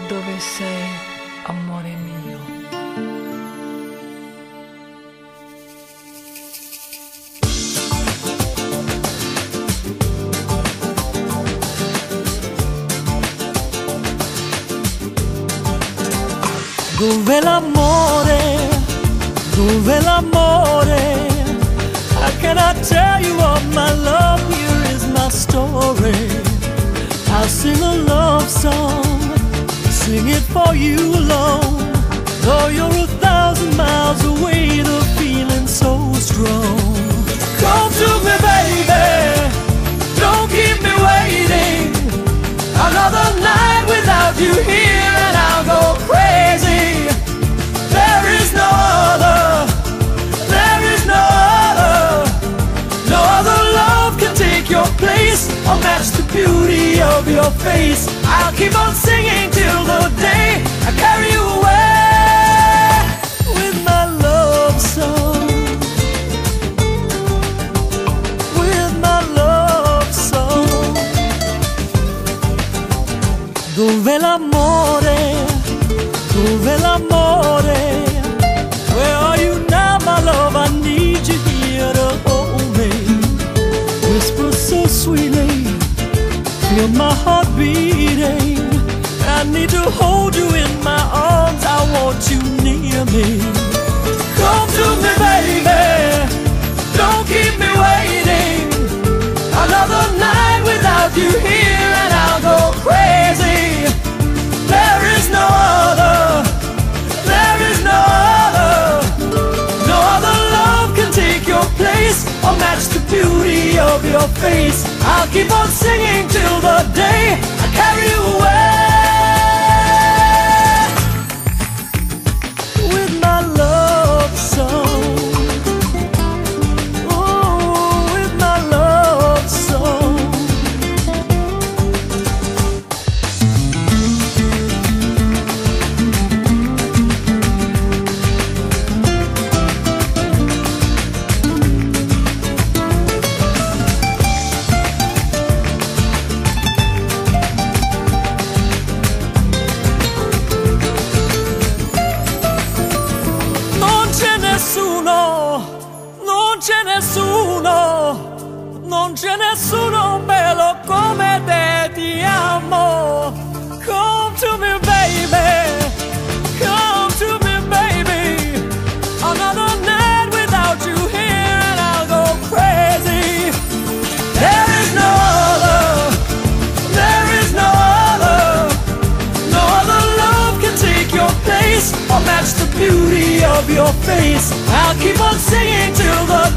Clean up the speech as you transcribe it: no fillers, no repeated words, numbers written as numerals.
dove sei, amore mio. Dove l'amore, dove l'amore? How can I tell you of my love? Here is my story. I'll sing a love song, sing it for you alone. Though you're 1,000 miles away, the feeling's so strong. Come to me, baby, don't keep me waiting. Another night without you here and I'll go crazy. There is no other, there is no other. No other love can take your place or match the beauty of your face. I'll keep on singing till the day I carry you away with my love song, with my love song. Dove l'amore, dove l'amore? Where are you now, my love? I need you here to hold me. Whisper so sweetly, feel my heart beating. I need to hold you in my arms, I want you near me. Come to me, baby, don't keep me waiting. Another night without you here and I'll go crazy. There is no other, there is no other. No other love can take your place or match the beauty of your face. I'll keep on singing till the day I carry you away with my love song. Oh, with my love song. Non c'è nessuno, non c'è nessuno bello come te, ti amo. Come to me, baby, come to me, baby. Another night without you here and I'll go crazy. There is no other, there is no other. No other love can take your place or match the beauty of your face. I'll keep on singing till the